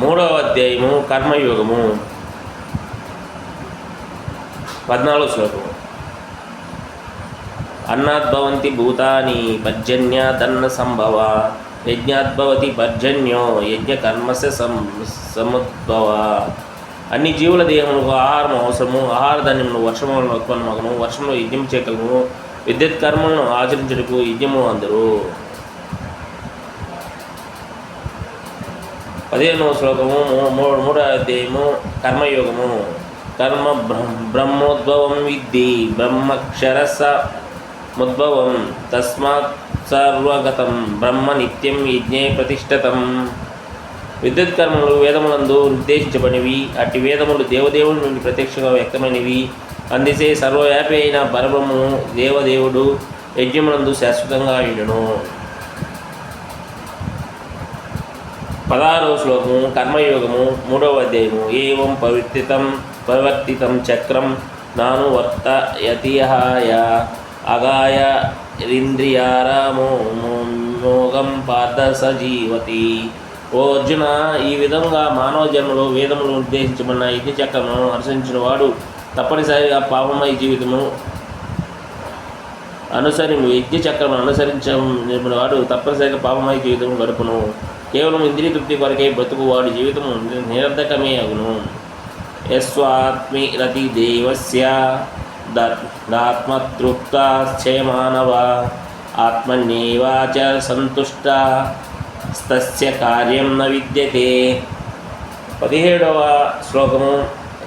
మూడవ అధ్యాయము కర్మయోగము 14వ శ్లోకము. అన్నాద్భవంతి భూతాని పర్జన్యాదన్న సంభవ యజ్ఞాద్భవతి పర్జన్యో యజ్ఞకర్మస్య సముద్భవ. అన్ని జీవుల దేహములకు ఆహారం అవసరము. ఆహార ధాన్యమును వర్షము వలన ఉత్పన్నమగును. వర్షంలో యజ్ఞం చేయగలము. విద్యుత్ కర్మలను ఆచరించుటకు యజ్ఞము అందరు. 15వ శ్లోకము. మూడవ అధ్యాయము కర్మయోగము. కర్మ బ్రహ్మోద్భవం విద్ధి బ్రహ్మక్షరసముద్భవం తస్మాత్ సర్వగతం బ్రహ్మ నిత్యం యజ్ఞే ప్రతిష్ఠితం. విద్యుత్ కర్మలు వేదములందు నిర్దేశించబడినవి. అట్టి వేదములు దేవదేవుడి నుండి ప్రత్యక్షంగా వ్యక్తమైనవి. అందుచే సర్వవ్యాపి అయిన పరబ్రహ్మము దేవదేవుడు యజ్ఞములందు శాశ్వతంగా ఉండును. 16వ శ్లోకము. కర్మయోగము. 3వ అధ్యాయము. ఏవం పరివర్తితం చక్రం నాను వర్తయతిహాయ అగాయ రింద్రియారమోగం పార్థ సజీవతి. ఓ అర్జున, ఈ విధంగా మానవ జన్మలో వేదములు నిర్దేశించబడిన యజ్ఞ చక్రమును అనుసరించిన వాడు తప్పనిసరిగా పాపమయ జీవితము యజ్ఞ చక్రమును అనుసరించిన వాడు తప్పనిసరిగా పాపమయ జీవితము గడుపును. కేవలం ఇంద్రియ తృప్తి కొరకే బ్రతుకు వాడి జీవితము నిరర్ధకమే అగును. యస్వాత్మి రతి దేవస్య ఆత్మతృప్తశ్చయమానవ ఆత్మన్యేవాచ సంతుష్ట తస్య కార్యం న విద్యతే. 17వ శ్లోకము.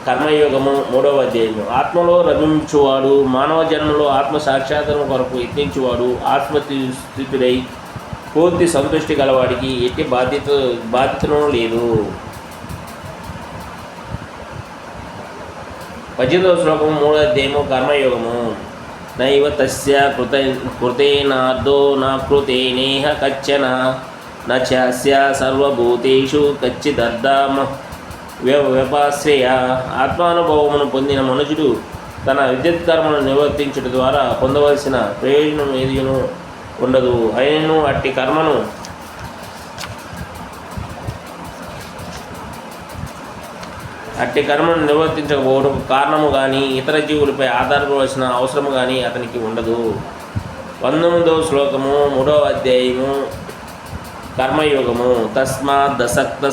కర్మయోగము. 3వ అధ్యాయము. ఆత్మలో రమించువాడు మానవ జన్మలో ఆత్మ సాక్షాత్కారం కొరకు యత్నించువాడు ఆత్మస్థితుడై పూర్తి సంతృష్టి గలవాడికి ఎట్టి బాధ్యతను లేదు. 18వ శ్లోకము. 3వ అధ్యాయము కర్మయోగము. నైవ తస్య కృతేనార్ధో నా కృతేనేహ కచ్చన నస్య సర్వభూతేషు కచ్చిదర్ధమ వ్యపాశ్రయ. ఆత్మానుభవమును పొందిన మనుషుడు తన విద్యుత్ కర్మను నిర్వర్తించుట ద్వారా పొందవలసిన ప్రయోజనం ఏదియును ఉండదు. అయినను అట్టి కర్మను నిర్వర్తించకపోవడం కారణము కానీ ఇతర జీవులపై ఆధారపడవలసిన అవసరము కానీ అతనికి ఉండదు. 19వ శ్లోకము. 3వ అధ్యాయము కర్మయోగము. తస్మాత్ దసక్త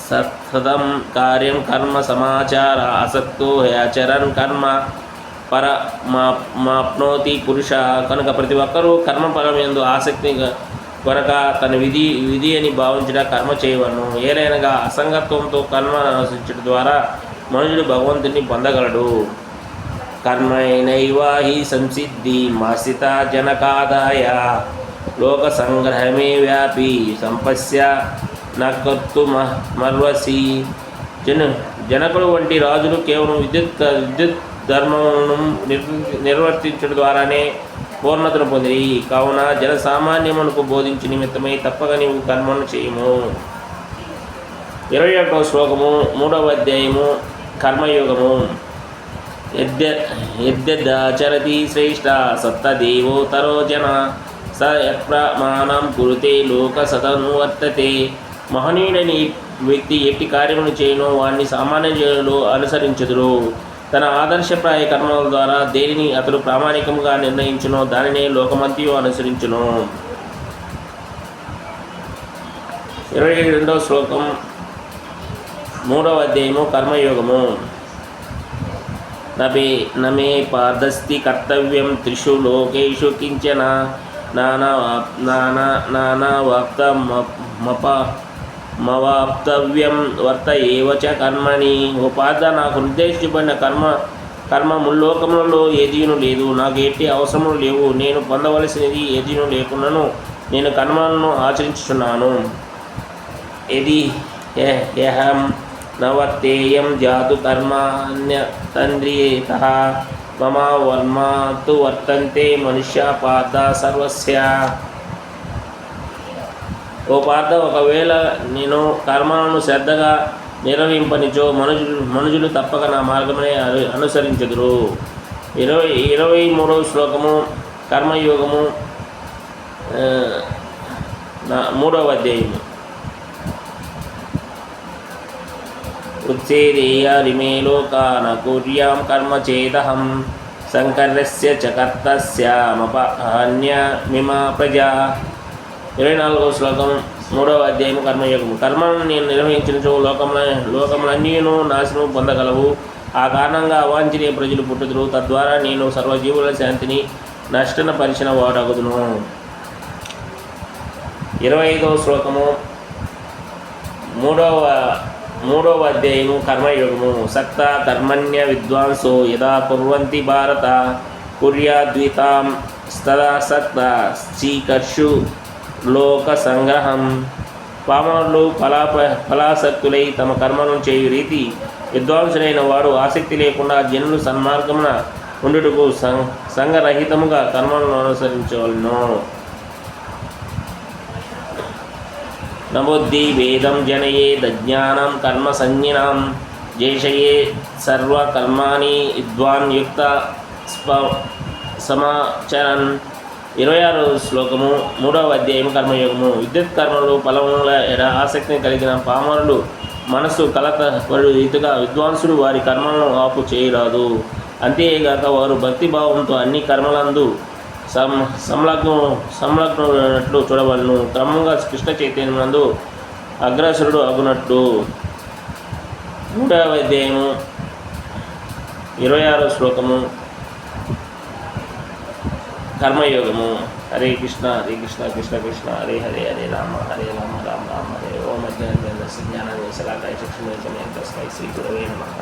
సతతం కార్యం కర్మ సమాచార ఆసక్తో ఆచరన్ కర్మ పరమాప్నోతి పురుష. కనుక ప్రతి ఒక్కరూ కర్మఫలం యందు ఆసక్తి కొరక తన విధి అని భావించట కర్మ చేయవలను. ఏలైనగా అసంగత్వంతో కర్మ అనుసరించడం ద్వారా మనుషుడు భగవంతుని పొందగలడు. కర్మైనైవ హి సంసిద్ధి మాసిత జనకాదాయ లోక సంగ్రహమే వ్యాపి సంపస్య నర్వసి. జనకుడు వంటి రాజులు కేవలం విద్యుత్ ధర్మమును నిర్వర్తించడం ద్వారానే పూర్ణతను పొందిరి. కావున జనసామాన్యమునకు బోధించు నిమిత్తమై తప్పక నీవు కర్మను చేయము. 21వ శ్లోకము. 3వ అధ్యాయము కర్మయోగము. యద్యదాచరతి శ్రేష్ఠ సత్తదేవోతరో జన స యత్ప్రమాణం కురుతే లోక సదనువర్తతే. మహనీయుడని వ్యక్తి ఎట్టి కార్యమును చేయను వాడిని సామాన్య జనులు అనుసరించుదురు. తన ఆదర్శప్రాయ కర్మల ద్వారా దేనిని అతడు ప్రామాణికంగా నిర్ణయించునో దానినే లోకమంతియు అనుసరించును. 22వ శ్లోకం. 3వ అధ్యాయము కర్మయోగము. నమే పాదస్తి కర్తవ్యం త్రిషు లోకేషు కించన నానావాప్తవ్యం వర్త ఏవచ కర్మణి. ఓ పాద, నాకు నిర్దేశించబడిన కర్మ ముల్లోకములలో ఏదీను లేదు. నాకు ఎట్టి అవసరములు లేవు. నేను పొందవలసినది ఏదీను లేకున్నాను నేను కర్మలను ఆచరించుచున్నాను. ఎది యహం నవర్తేయం జాతు కర్మాన్యతండ్రియేతః మమ వర్మాతు వర్తంతే మనుష్య పార్థ సర్వస్య. ఓ పార్థ, ఒకవేళ నేను కర్మలను శ్రద్ధగా నిర్వహింపనిచో మనుషులు తప్పక నా మార్గమునే అనుసరించుదురు. 23వ శ్లోకము. కర్మయోగము. 3వ అధ్యాయము. ఉత్సేదేయారిమే లోకాన కుర్యాం కర్మ చేదహం శంకరస్య చ కర్తస్యామపహన్యమిమ ప్రజా. 24వ శ్లోకం 3వ అధ్యాయం కర్మయోగము. కర్మను నేను నిర్వహించినచో లోకములన్నీను నాశనం పొందగలవు. ఆ కారణంగా అవాంఛనీయ ప్రజలు పుట్టుదురు. తద్వారా నేను సర్వజీవుల శాంతిని నష్టనపరిచిన వాడగుదును. 25వ శ్లోకము 3వ అధ్యాయము కర్మయోగము. సక్త కర్మణ్య విద్వాంసో యదా కుర్వంతి భారత కుర్యాద్వితాం స్తదా సక్త శ్రీకర్షు లోక సంగ్రహం. పామరులు ఫలాసక్తులై తమ కర్మలను చేయు రీతి విద్వాంసులైన వాడు ఆసక్తి లేకుండా జనులు సన్మార్గమున ఉండుటకు సంగరహితముగా కర్మలను అనుసరించవలను. నబుద్ధి వేదం జనయేద్ అజ్ఞానం కర్మ సంజ్ఞానం జేషయే సర్వకర్మాణి విద్వాన్ యుక్త సమాచరన్. 26వ శ్లోకము 3వ అధ్యాయం కర్మయోగము. విద్యుత్ కర్మలు ఫలముల ఆసక్తిని కలిగిన పామరులు మనస్సు కలతపడు రీతిగా విద్వాంసుడు వారి కర్మలను ఆపు చేయరాదు. అంతేగాక వారు భక్తిభావంతో అన్ని కర్మలందు సంలగ్నున్నట్లు చూడవలను. క్రమంగా కృష్ణ చైతన్యమునందు అగ్రసరుడు అగునట్లు. 3వ అధ్యాయము 26వ శ్లోకము కర్మయోగము. హరే కృష్ణ కృష్ణ కృష్ణ హరే హరే హరే రామ రామ రామ హరే ఓం అజ్ఞాన జ్ఞానాన్ని సలాకాయ చక్షుమే తస్మై శ్రీ గురవే నమః.